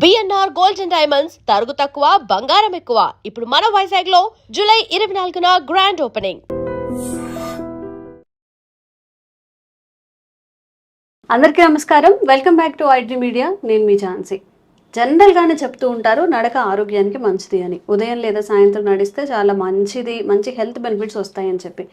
BNR gold and diamonds తరుగు తక్కువ బంగారం ఎక్కువ. ఇప్పుడు మన వైజాగ్ లో జూలై 24న గ్రాండ్ ఓపెనింగ్. అందరికీ నమస్కారం. Welcome back to iDream media. నేను మీ ఝాన్సీ. జనరల్గానే చెప్తూ ఉంటారు నడక ఆరోగ్యానికి మంచిది అని. ఉదయం లేదా సాయంత్రం నడిస్తే చాలా మంచిది, మంచి హెల్త్ బెనిఫిట్స్ వస్తాయని చెప్పి.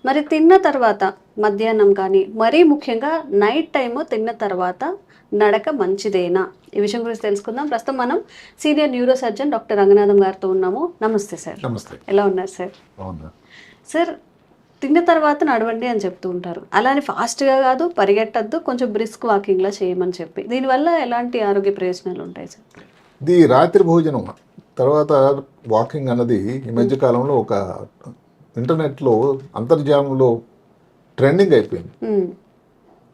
మరి తిన్న తర్వాత మధ్యాహ్నం కానీ మరీ ముఖ్యంగా నైట్ టైము తిన్న తర్వాత నడక మంచిదేనా? ఈ విషయం గురించి తెలుసుకుందాం. ప్రస్తుతం మనం senior neuro surgeon doctor Ranganatham గారితో ఉన్నాము. నమస్తే సార్. నమస్తే. ఎలా ఉన్నారు సార్? సార్, తిన్న తర్వాత నడవండి అని చెప్తూ ఉంటారు. అలానే ఫాస్ట్గా కాదు, పరిగెట్టద్దు, కొంచెం బ్రిస్క్ వాకింగ్లా చేయమని చెప్పి. దీనివల్ల ఎలాంటి ఆరోగ్య ప్రయోజనాలు ఉంటాయి సార్? ఇది రాత్రి భోజనం తర్వాత వాకింగ్ అన్నది ఈ మధ్య కాలంలో ఒక ఇంటర్నెట్లో అంతర్జాలంలో ట్రెండింగ్ అయిపోయింది.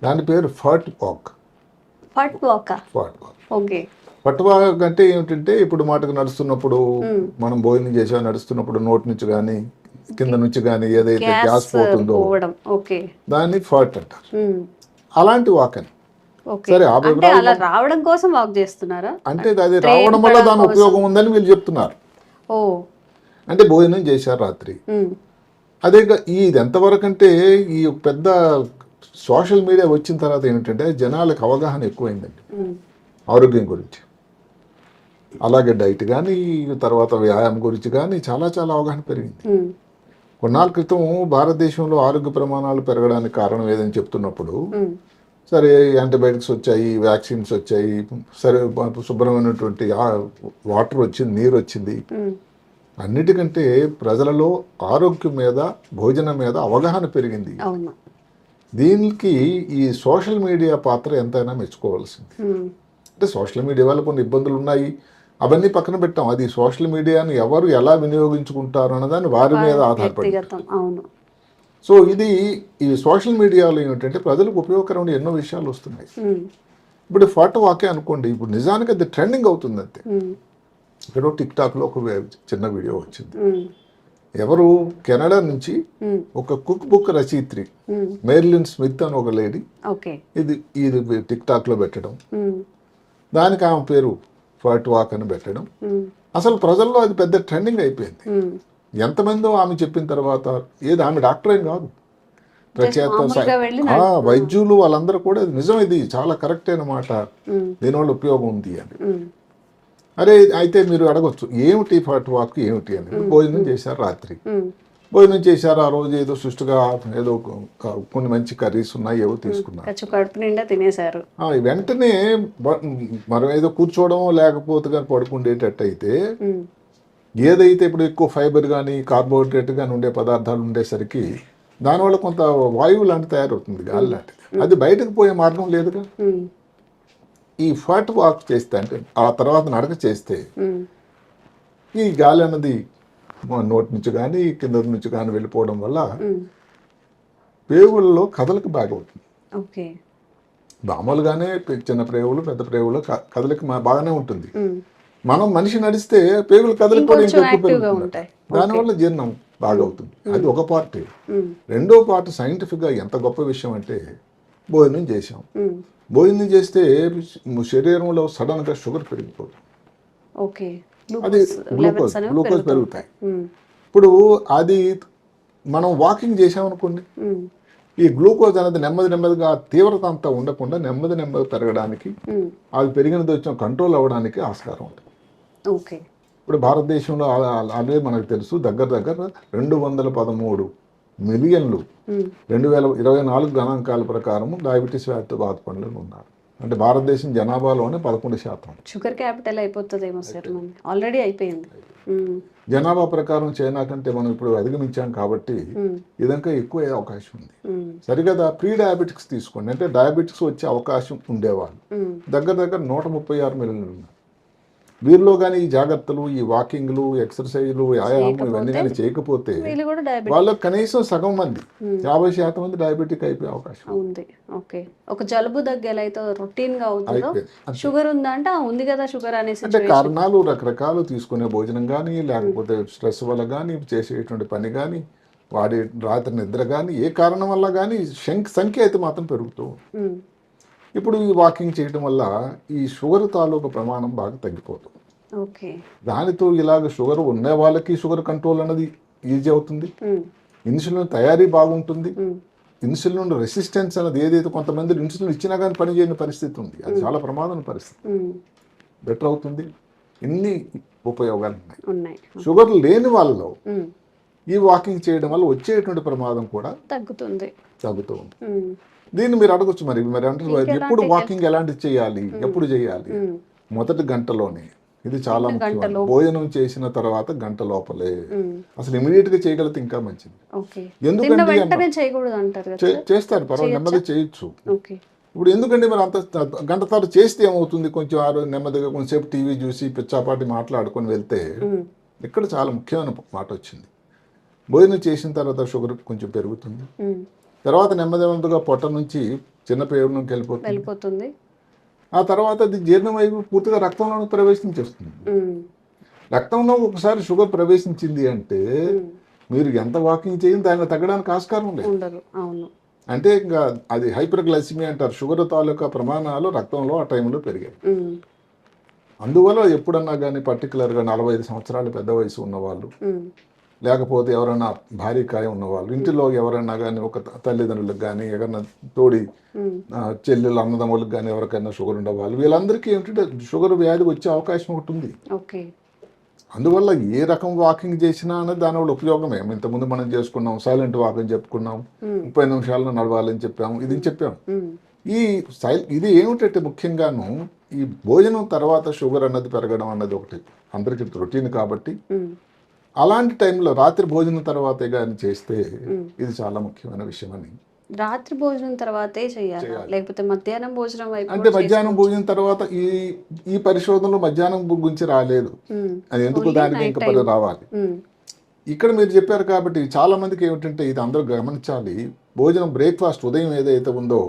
దాని పేరు ఫట్ వాక్. ఫట్ వాక్. ఓకే. ఫట్ వాక్ అంటే ఏమిటంటే, ఇప్పుడు మాటకు నడుస్తున్నప్పుడు, మనం భోజనం చేసా నడుస్తున్నప్పుడు నోటి నుంచి కానీ కింద నుంచి కానీ ఏదైతే గ్యాస్ పోతుందో దాన్ని ఫట్ అంటారు. అలాంటి వాక్ అని. సరే, అలా రావడం కోసం వాక్ చేస్తున్నారా? అంటే అది రావడం వల్ల దాని ఉపయోగం ఉందని వీళ్ళు చెప్తున్నారు. అంటే భోజనం చేశారు రాత్రి. అదే ఇది ఎంతవరకు అంటే, ఈ పెద్ద సోషల్ మీడియా వచ్చిన తర్వాత ఏమిటంటే జనాలకు అవగాహన ఎక్కువైందండి ఆరోగ్యం గురించి. అలాగే డైట్ కానీ తర్వాత వ్యాయామం గురించి కానీ చాలా చాలా అవగాహన పెరిగింది. కొన్నాళ్ళ క్రితం భారతదేశంలో ఆరోగ్య ప్రమాణాలు పెరగడానికి కారణం ఏదని చెప్తున్నప్పుడు, సరే యాంటీబయాటిక్స్ వచ్చాయి, వ్యాక్సిన్స్ వచ్చాయి, సరే శుభ్రమైనటువంటి వాటర్ వచ్చింది, నీరు వచ్చింది. అన్నిటికంటే ప్రజలలో ఆరోగ్యం మీద, భోజనం మీద అవగాహన పెరిగింది. దీనికి ఈ సోషల్ మీడియా పాత్ర ఎంతైనా మెచ్చుకోవాల్సింది. అంటే సోషల్ మీడియా వల్ల కొన్ని ఇబ్బందులు ఉన్నాయి, అవన్నీ పక్కన పెట్టాం. అది సోషల్ మీడియాను ఎవరు ఎలా వినియోగించుకుంటారు అన్నదాన్ని వారి మీద ఆధారపడి. సో ఇది ఈ సోషల్ మీడియాలో ఏమిటంటే ప్రజలకు ఉపయోగకరమైన ఎన్నో విషయాలు వస్తున్నాయి. ఇప్పుడు ఫోటో వాకే అనుకోండి, ఇప్పుడు నిజానికి అది ట్రెండింగ్ అవుతుంది అంతే. ఇక్కడ టిక్ టాక్లో ఒక చిన్న వీడియో వచ్చింది. ఎవరు కెనడా నుంచి ఒక కుక్ బుక్ రచయిత్రి మెర్లిన్ స్మిత్ అని ఒక లేడీ ఇది టిక్ టాక్ లో పెట్టడం, దానికి ఆమె పేరు ఫట్ వాక్ అని పెట్టడం. అసలు ప్రజల్లో అది పెద్ద ట్రెండింగ్ అయిపోయింది. ఎంతమందో ఆమె చెప్పిన తర్వాత, ఏది ఆమె డాక్టర్ ఏం కాదు, ప్రత్యేక వైద్యులు వాళ్ళందరూ కూడా ఇది నిజం, ఇది చాలా కరెక్ట్ అయిన మాట, దీనివల్ల ఉపయోగం ఉంది అని. అరే అయితే మీరు అడగొచ్చు, ఏమిటి ఫట్ వాక్ ఏమిటి అని. భోజనం చేశారు రాత్రి, భోజనం చేశారు, ఆ రోజు ఏదో సుష్టిగా ఏదో కొన్ని మంచి కర్రీస్ ఉన్నాయి, ఏవో తీసుకున్నారు, కడుపు నిండా తినేశారు. వెంటనే మనం ఏదో కూర్చోవడమో లేకపోతే కానీ పడుకుండేటట్టు అయితే, ఏదైతే ఇప్పుడు ఎక్కువ ఫైబర్ కానీ కార్బోహైడ్రేట్ కానీ ఉండే పదార్థాలు ఉండేసరికి దానివల్ల కొంత వాయువు లాంటి తయారవుతుంది, గాలి లాంటిది. అది బయటకు పోయే మార్గం లేదుగా. ఈ ఫట్ వాక్ చేస్తే, అంటే ఆ తర్వాత నడక చేస్తే, ఈ గాలి అన్నది నోటి నుంచి కానీ కింద నుంచి కానీ వెళ్ళిపోవడం వల్ల పేగులలో కదలిక బాగా అవుతుంది. మామూలుగానే చిన్న ప్రేగులు పెద్ద ప్రేగులు కదలిక బాగానే ఉంటుంది. మనం మనిషి నడిస్తే పేగులు కదలిక కూడా ఇంకా ఎక్కువ పెరుగుతుంది, దానివల్ల జీర్ణం బాగా అవుతుంది. అది ఒక పార్ట్. రెండో పార్ట్ సైంటిఫిక్ గా ఎంత గొప్ప విషయం అంటే, భోజనం చేసాం, భోజనం చేస్తే శరీరంలో సడన్ గా షుగర్ పెరిగిపోతుంది, అది గ్లూకోజ్ పెరుగుతాయి. ఇప్పుడు అది మనం వాకింగ్ చేసామనుకోండి, ఈ గ్లూకోజ్ అనేది నెమ్మదిగా తీవ్రత అంతా ఉండకుండా నెమ్మది పెరగడానికి, అది పెరిగినది వచ్చిన కంట్రోల్ అవ్వడానికి ఆస్కారం ఉంటుంది. ఇప్పుడు భారతదేశంలో అదే మనకు తెలుసు, దగ్గర 213 మిలియన్లు 2024 గణాంకాల ప్రకారం డయాబెటీస్ వ్యాధితో బాధపడుతూ ఉన్నారు. అంటే భారతదేశం జనాభాలోనే 11%. షుగర్ క్యాపిటల్ అయిపోతుందేమో సార్, ఆల్రెడీ అయిపోయింది. జనాభా ప్రకారం చైనా కంటే మనం ఇప్పుడు అధిగమించాం కాబట్టి ఇదంతా ఎక్కువ అయ్యే అవకాశం ఉంది. సరిగదా ప్రీ డయాబెటిక్స్ తీసుకోండి, అంటే డయాబెటిక్స్ వచ్చే అవకాశం ఉండేవాళ్ళు దగ్గర 136 మిలియన్లు ఉన్నారు. వీరిలో కానీ ఈ జాగ్రత్తలు, ఈ వాకింగ్లు, ఎక్సర్సైజ్లు, వ్యాయామం ఇవన్నీ కానీ చేయకపోతే వాళ్ళకి కనీసం సగం మంది 50% మంది డయాబెటిక్ అయిపోయే అవకాశం ఉంది. ఒక జలుబు దగ్గర అయితే రొటీన్ గా అవుతుందో, షుగర్ ఉందా అంటే ఉంది కదా షుగర్ అనేసి. అంటే కారణాలు రకరకాలు, తీసుకునే భోజనం కానీ, లేకపోతే స్ట్రెస్ వల్ల కానీ, చేసేటువంటి పని కానీ, వాడి రాత్రి నిద్ర కానీ, ఏ కారణం వల్ల కానీ సంఖ్య అయితే మాత్రం పెరుగుతూ. ఇప్పుడు ఈ వాకింగ్ చేయడం వల్ల ఈ షుగర్ తాలూకు ప్రమాణం బాగా తగ్గిపోతుంది. ఓకే. దానితో ఇలాగ షుగర్ ఉన్న వాళ్ళకి షుగర్ కంట్రోల్ అనేది ఈజీ అవుతుంది. ఇన్సులిన్ తయారీ బాగుంటుంది. ఇన్సులిన్ రెసిస్టెన్స్ అనేది ఏదైతే కొంతమంది ఇన్సులిన్ ఇచ్చినా కానీ పనిచేయని పరిస్థితి ఉంది, అది చాలా ప్రమాదం పరిస్థితి. బెటర్ అవుతుంది. ఇన్ని ఉపయోగాలు ఉన్నాయి. షుగర్ లేని వాళ్ళలో ఈ వాకింగ్ చేయడం వల్ల వచ్చేటువంటి ప్రమాదం కూడా తగ్గుతూ ఉంది. దీన్ని మీరు అడగొచ్చు, మరి అంటారు ఎప్పుడు వాకింగ్ ఎలాంటిది చేయాలి, ఎప్పుడు చేయాలి? మొదటి గంటలోనే. ఇది చాలా ముఖ్యం. భోజనం చేసిన తర్వాత గంట లోపలే, అసలు ఇమీడియట్ గా చేయగలిగితే ఇంకా మంచిది. ఎందుకంటే చేస్తారు, పర్వాలేదు, నెమ్మదిగా చేయొచ్చు. ఇప్పుడు ఎందుకంటే మరి అంత గంట తర్వాత చేస్తే ఏమవుతుంది, కొంచెం నెమ్మదిగా కొంచెంసేపు టీవీ చూసి పిచ్చాపాటి మాట్లాడుకొని వెళ్తే ఇక్కడ చాలా ముఖ్యమైన మాట వచ్చింది. భోజనం చేసిన తర్వాత షుగర్ కొంచెం పెరుగుతుంది, తర్వాత నెమ్మదిగా పొట్ట నుంచి చిన్న పేరులోకి వెళ్ళిపోతుంది. ఆ తర్వాత అది జీర్ణమై పూర్తిగా రక్తంలోకి ప్రవేశించేస్తుంది. రక్తంలో ఒకసారి షుగర్ ప్రవేశించింది అంటే మీరు ఎంత వాకింగ్ చేయండి దాన్ని తగ్గడానికి ఆస్కారం లేదు. అంటే ఇంకా అది హైపర్గ్లైసిమియా అంటారు. షుగర్ తాలూకా ప్రమాణాలు రక్తంలో ఆ టైంలో పెరిగాయి. అందువల్ల ఎప్పుడన్నా కానీ పర్టికులర్గా 45 సంవత్సరాలు పెద్ద వయసు ఉన్నవాళ్ళు, లేకపోతే ఎవరైనా భారీకాయ ఉన్నవాళ్ళు, ఇంటిలో ఎవరైనా కానీ ఒక తల్లిదండ్రులకు కానీ ఎవరైనా తోడి చెల్లెలు అన్నదమ్ములకు కానీ ఎవరికైనా షుగర్ ఉండేవాళ్ళు, వీళ్ళందరికీ ఏంటంటే షుగర్ వ్యాధి వచ్చే అవకాశం ఒకటి ఉంది. అందువల్ల ఏ రకం వాకింగ్ చేసినా అనేది దానివల్ల ఉపయోగమే. ఇంతకుముందు మనం చేసుకున్నాం, సైలెంట్ వాకింగ్ చెప్పుకున్నాం, 30 నిమిషాల్లో నడవాలని చెప్పాము, ఇది చెప్పాము. ఇది ఏమిటంటే ముఖ్యంగాను ఈ భోజనం తర్వాత షుగర్ అన్నది పెరగడం అన్నది ఒకటి అందరికీ రొటీన్ కాబట్టి అలాంటి టైంలో రాత్రి భోజనం తర్వాతే కానీ చేస్తే ఇది చాలా ముఖ్యమైన విషయం అని. రాత్రి భోజనం తర్వాతే చేయాలి, లేకపోతే మధ్యాహ్నం భోజనం అంటే మధ్యాహ్నం భోజనం తర్వాత ఈ పరిశోధనలో మధ్యాహ్నం గురించి రాలేదు, అది ఎందుకు దానికి ఇంకా రావాలి. ఇక్కడ మీరు చెప్పారు కాబట్టి చాలా మందికి ఏమిటంటే ఇది అందరూ గమనించాలి. భోజనం బ్రేక్ఫాస్ట్ ఉదయం ఏదైతే ఉందో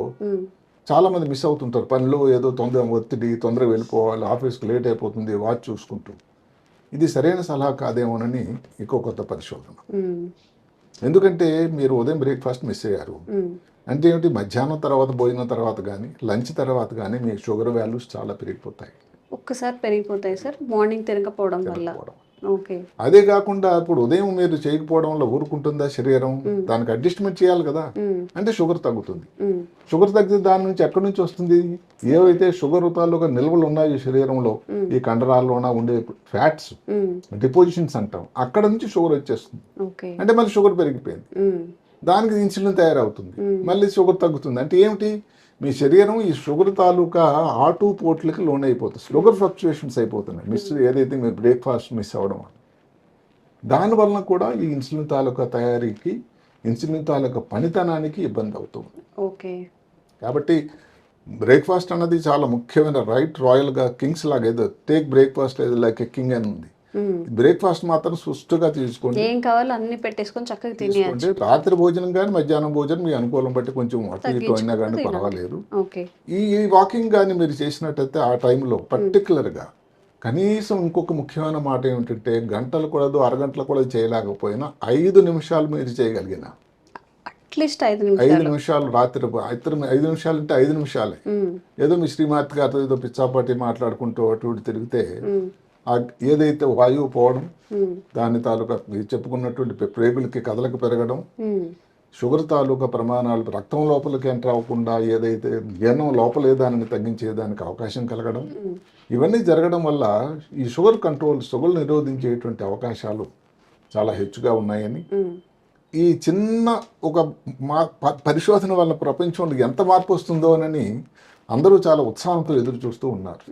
చాలా మంది మిస్ అవుతుంటారు. పనిలో ఏదో తొందరగా వెళ్ళిపోవాలి, ఆఫీస్కి లేట్ అయిపోతుంది, వాచ్ చూసుకుంటూ. ఇది సరైన సలహా కాదేమోనని ఇంకో కొత్త పరిశోధన. ఎందుకంటే మీరు ఉదయం బ్రేక్ఫాస్ట్ మిస్ అయ్యారు అంటే ఏమిటి, మధ్యాహ్నం తర్వాత భోజనం తర్వాత కానీ లంచ్ తర్వాత కానీ మీ షుగర్ వాల్యూస్ చాలా పెరిగిపోతాయి. ఒక్కసారి పెరిగిపోతాయి సార్, మార్నింగ్ తినకపోవడం వల్ల. అదే కాకుండా ఇప్పుడు ఉదయం మీరు చేయకపోవడం వల్ల ఊరుకుంటుందా శరీరం, దానికి అడ్జస్ట్మెంట్ చేయాలి కదా, అంటే షుగర్ తగ్గుతుంది. షుగర్ తగ్గితే దాని నుంచి ఎక్కడి నుంచి వస్తుంది, ఏవైతే షుగర్ తాలూకా నిల్వలు ఉన్నాయి శరీరంలో, ఈ కండరాల్లోన ఉండే ఫ్యాట్స్ డిపోజిషన్స్ అంటాం, అక్కడ నుంచి షుగర్ వచ్చేస్తుంది. అంటే మళ్ళీ షుగర్ పెరిగిపోయింది, దానికి ఇన్సులిన్ తయారవుతుంది, మళ్ళీ షుగర్ తగ్గుతుంది. అంటే ఏమిటి, మీ శరీరం ఈ షుగర్ తాలూకా ఆటుపోట్లకి లోన్ అయిపోతుంది, షుగర్ ఫ్లక్చుయేషన్స్ అయిపోతున్నాయి. ఏదైతే మీరు బ్రేక్ఫాస్ట్ మిస్ అవ్వడం దానివల్ల కూడా ఈ ఇన్సులిన్ తాలూకా తయారీకి, ఇన్సులిన్ తాలూకా పనితనానికి ఇబ్బంది అవుతుంది. కాబట్టి బ్రేక్ఫాస్ట్ అన్నది చాలా ముఖ్యమైన రాయల్గా కింగ్స్ లాగా ఏదో టేక్ బ్రేక్ఫాస్ట్ ఏదో లైక్ ఎ కింగ్ అని ఉంది. బ్రేక్ఫాస్ట్ మాత్రం సుష్టుగా తీసుకోండి, ఏం కావాలో అన్ని పెట్టేసుకొని చక్కగా తినేయండి. రాత్రి భోజనం కానీ మధ్యాహ్నం భోజనం మీ అనుకూలం బట్టి కొంచెం అటు ఇటు అయినా కానీ పర్వాలేదు. ఈ వాకింగ్ కానీ మీరు చేసినట్టయితే ఆ టైంలో పర్టికులర్గా కనీసం ఇంకొక ముఖ్యమైన మాట ఏమిటంటే గంటలు కూడా అరగంటలు కూడా చేయలేకపోయినా 5 నిమిషాలు మీరు చేయగలిగిన, అట్లీస్ట్ 5 నిమిషాలు రాత్రి 5 నిమిషాలు అంటే 5 నిమిషాలే. ఏదో మీ శ్రీమాతి గారితో ఏదో పిచ్చాపాటి మాట్లాడుకుంటూ అటు ఇటు తిరిగితే ఏదైతే వాయువు పోవడం, దాని తాలూకా చెప్పుకున్నటువంటి ప్రేగులకి కదలకు పెరగడం, షుగర్ తాలూకా ప్రమాణాలు రక్తం లోపలికి ఎంటర్ అవ్వకుండా ఏదైతే జీర్ణం లోపలే దానిని తగ్గించేదానికి అవకాశం కలగడం, ఇవన్నీ జరగడం వల్ల ఈ షుగర్ నిరోధించేటువంటి అవకాశాలు చాలా హెచ్చుగా ఉన్నాయని, ఈ చిన్న ఒక పరిశోధన వల్ల ప్రపంచంలో ఎంత మార్పు వస్తుందో అని అందరూ చాలా ఉత్సాహంతో ఎదురు చూస్తూ ఉన్నారు.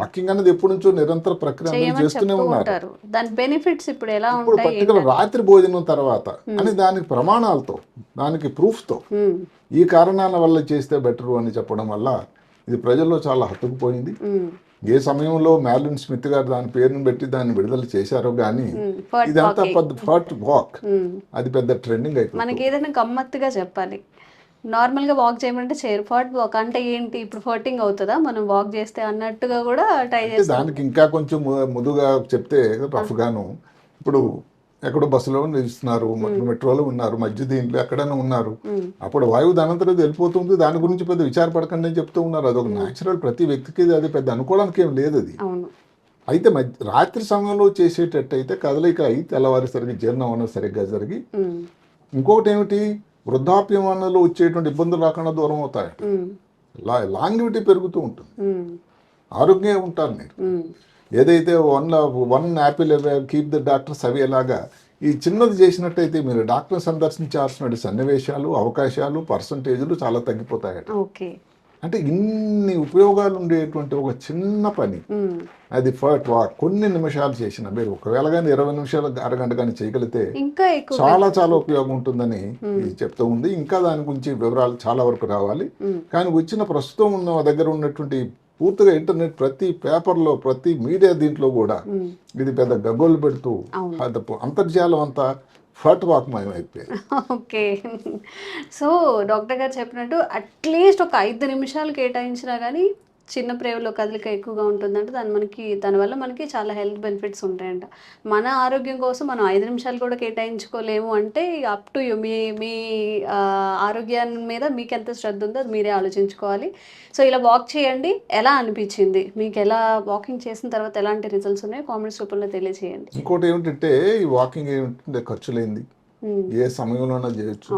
వాకింగ్ అనేది ఎప్పటి నుంచో నిరంతర ప్రక్రియ చేస్తూనే ఉన్నారు. దాని బెనిఫిట్స్ ఇప్పుడు ఎలా ఉంటాయి, ఇప్పుడు పర్టికులర్ రాత్రి భోజనం తర్వాత అని దానికి ప్రమాణాలతో, దానికి ప్రూఫ్తో, ఈ కారణాల వల్ల చేస్తే బెటర్ అని చెప్పడం వల్ల ఇది ప్రజల్లో చాలా హత్తుకుపోయింది. ఏ సమయంలో మ్యాలిన్ స్మిత్ గారు దాని పేరును పెట్టి దాన్ని విడుదల చేశారో గానీ ఇదంతా ఫర్ట్ వాక్, అది పెద్ద ట్రెండింగ్ అయిపోయింది. మనకి ఏదైనా గమ్మత్తుగా చెప్పాలి, నార్మల్గా వాక్ చేయమంటే చేయరు, ఫర్ట్ వాక్ అంటే ఏంటి, ఇప్పుడు ఫర్టింగ్ అవుతుందా మనం వాక్ చేస్తే అన్నట్టుగా కూడా ట్రై చేస్తాం. దానికి ఇంకా కొంచెం ముదుగా చెప్తే రఫ్గాను, ఇప్పుడు ఎక్కడో బస్సులో నిలుస్తున్నారు, మెట్రోలో ఉన్నారు, మధ్య దీంట్లో ఎక్కడైనా ఉన్నారు, అప్పుడు వాయువు దానంతరం వెళ్ళిపోతుంది, దాని గురించి పెద్ద విచారపడకండి అని చెప్తూ ఉన్నారు. అదొక న్యాచురల్, ప్రతి వ్యక్తికి అది పెద్ద అనుకోవడానికి ఏం లేదు అది. అయితే రాత్రి సమయంలో చేసేటట్టయితే కదలిక అయి తెల్లవారేసరికి జీర్ణం అనేది సరిగ్గా జరిగి, ఇంకొకటి ఏమిటి, వృద్ధాప్యం అన్నలో వచ్చేటువంటి ఇబ్బందులు రాకుండా దూరం అవుతాయి. లాంగివిటీ పెరుగుతూ ఉంటుంది, ఆరోగ్యంగా ఉంటారు మీరు. ఏదైతే one Apple keep the doctors అవి ఎలాగా ఈ చిన్నది చేసినట్టయితే మీరు డాక్టర్ సందర్శించాల్సిన సన్నివేశాలు, అవకాశాలు, పర్సంటేజ్లు చాలా తగ్గిపోతాయట. అంటే ఇన్ని ఉపయోగాలు ఉండేటువంటి ఒక చిన్న పని అది కొన్ని నిమిషాలు చేసిన మీరు ఒకవేళ కానీ 20 నిమిషాలు అరగంట కానీ చేయగలిగితే చాలా చాలా ఉపయోగం ఉంటుందని చెప్తూ ఉంది. ఇంకా దాని గురించి వివరాలు చాలా వరకు రావాలి. కానీ వచ్చిన ప్రస్తుతం ఉన్న దగ్గర ఉన్నటువంటి పూర్తిగా ఇంటర్నెట్ ప్రతి పేపర్లో, ప్రతి మీడియా దీంట్లో కూడా ఇది పెద్ద గగ్గోలు పెడుతూ అంతర్జాలం అంతా ఫట్ వాక్మయం అయిపోయింది. ఓకే, సో డాక్టర్ గారు చెప్పినట్టు అట్లీస్ట్ ఒక 5 నిమిషాలు కేటాయించినా కానీ చిన్న ప్రేమలో కదలిక ఎక్కువగా ఉంటుందంటే దానివల్ల మనకి చాలా హెల్త్ బెనిఫిట్స్ ఉంటాయంట. మన ఆరోగ్యం కోసం మనం 5 నిమిషాలు కూడా కేటాయించుకోలేము అంటే అప్ టు యూ, మీ ఆరోగ్యాన్ని మీద మీకు ఎంత శ్రద్ధ ఉందో అది మీరే ఆలోచించుకోవాలి. సో ఇలా వాక్ చేయండి. ఎలా అనిపించింది మీకు? ఎలా వాకింగ్ చేసిన తర్వాత ఎలాంటి రిజల్ట్స్ ఉన్నాయో కామెంట్స్ రూపంలో తెలియజేయండి. ఇంకోటి ఏమిటంటే ఈ వాకింగ్ ఏమిటంటే ఖర్చు లేనిది, ఏ సమయంలోనే చేయొచ్చు,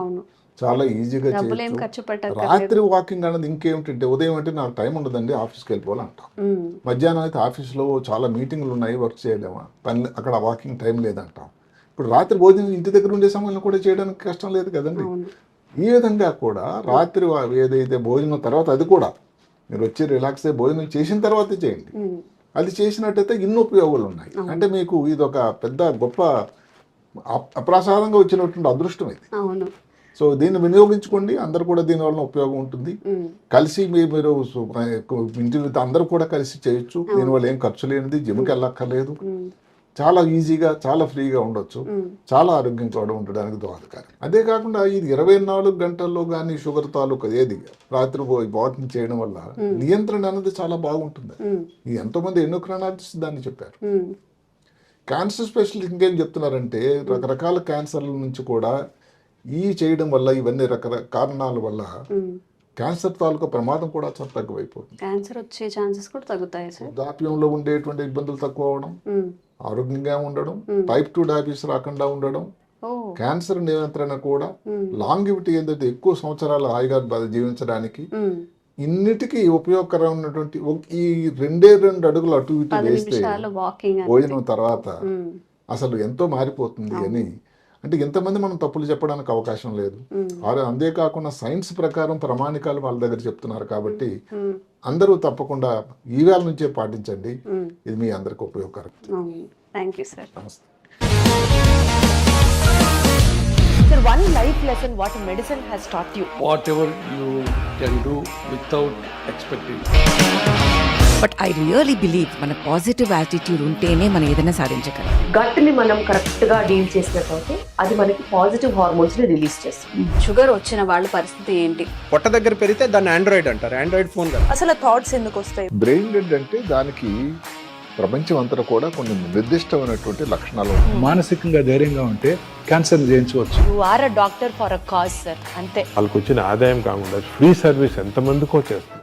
చాలా ఈజీగా చేయొచ్చు. రాత్రి వాకింగ్ అనేది ఇంకేమిటంటే ఉదయం అంటే నాకు టైం ఉండదండి, ఆఫీస్కి వెళ్ళిపోవాలంటాం. మధ్యాహ్నం అయితే ఆఫీస్లో చాలా మీటింగ్లు ఉన్నాయి, వర్క్ చేయలేమా, పని అక్కడ వాకింగ్ టైం లేదంటాం. ఇప్పుడు రాత్రి భోజనం ఇంటి దగ్గర ఉండే సమయంలో కూడా చేయడానికి కష్టం లేదు కదండి. ఈ విధంగా కూడా రాత్రి ఏదైతే భోజనం తర్వాత అది కూడా మీరు వచ్చి రిలాక్స్ అయ్యి భోజనం చేసిన తర్వాతే చేయండి. అది చేసినట్టయితే ఇన్ని ఉపయోగాలు ఉన్నాయి. అంటే మీకు ఇది ఒక పెద్ద గొప్ప అప్రసాదంగా వచ్చినటువంటి అదృష్టం ఇది. సో దీన్ని వినియోగించుకోండి, అందరు కూడా దీనివల్ల ఉపయోగం ఉంటుంది. కలిసి మీరు ఇంటి అందరూ కూడా కలిసి చేయొచ్చు. దీనివల్ల ఏం ఖర్చు లేనిది, జిమ్కి వెళ్ళక్కర్లేదు, చాలా ఈజీగా చాలా ఫ్రీగా ఉండొచ్చు, చాలా ఆరోగ్యంగా కూడా ఉండడానికి దోహదకారం. అదే కాకుండా ఇది 24 గంటల్లో కానీ షుగర్ తాలూకా ఏది రాత్రి వాకింగ్ చేయడం వల్ల నియంత్రణ అనేది చాలా బాగుంటుంది. ఎంతోమంది ఎండోక్రైనాలజిస్ట్ దాన్ని చెప్పారు. క్యాన్సర్ స్పెషలిస్ట్ ఇంకేం చెప్తున్నారంటే రకరకాల క్యాన్సర్ల నుంచి కూడా ఈ చేయడం వల్ల, ఇవన్నీ రకరకాల కారణాల వల్ల క్యాన్సర్ తాలూకా ప్రమాదం కూడా చాలా తక్కువైపోతుంది. క్యాన్సర్ వచ్చే ఛాన్సెస్ కూడా తగ్గుతాయి. వృద్ధాప్యంలో ఉండేటువంటి ఇబ్బందులు తక్కువ అవడం, ఆరోగ్యంగా ఉండడం, టైప్ 2 డయాబెటీస్ రాకుండా ఉండడం, క్యాన్సర్ నియంత్రణ కూడా, లాంగివిటీ ఏంటంటే ఎక్కువ సంవత్సరాలు హాయిగా జీవించడానికి, ఇన్నిటికీ ఉపయోగకరమైనటువంటి ఈ 2 అడుగులు అటు ఇటు వేస్తే భోజనం తర్వాత అసలు ఎంతో మారిపోతుంది అని. అంటే ఎంతమంది మనం తప్పులు చెప్పడానికి అవకాశం లేదు. అంతేకాకుండా సైన్స్ ప్రకారం ప్రమాణికాలు వాళ్ళ దగ్గర చెప్తున్నారు కాబట్టి అందరూ తప్పకుండా ఈవేళ నుంచే పాటించండి. ఇది మీ అందరికి ఉపయోగకరం. Thank you sir. నమస్తే. Sir, one life lesson what medicine has taught you. Whatever you can do without expecting. But I really believe మన పాజిటివ్ యాటిట్యూడ్ ఉంటేనే మనం ఏదైనా సాధించగలం. గట్ని మనం కరెక్ట్గా డీల్ చేసినట్లయితే అది మనకి పాజిటివ్ హార్మోన్స్ని రిలీజ్ చేస్తుంది. షుగర్ వచ్చిన వాళ్ళ పరిస్థితి ఏంటి? పొట్ట దగ్గర పెరిగితే దాన్ని ఆండ్రాయిడ్ అంటారు, ఆండ్రాయిడ్ ఫోన్ కదా. అసలు థాట్స్ ఎందుకు వస్తాయి? బ్రెయిన్ డెడ్ అంటే దానికి ప్రపంచం అంతా కూడా కొన్ని నిర్దిష్టమైనటువంటి లక్షణాలు ఉన్నాయి. మానసికంగా ధైర్యంగా ఉంటే క్యాన్సర్ జయించవచ్చు. You are a doctor for a cause, sir. అంతే. వాళ్ళకు వచ్చిన ఆదాయం కాకుండా ఫ్రీ సర్వీస్ ఎంతమందికో చేస్తుంది.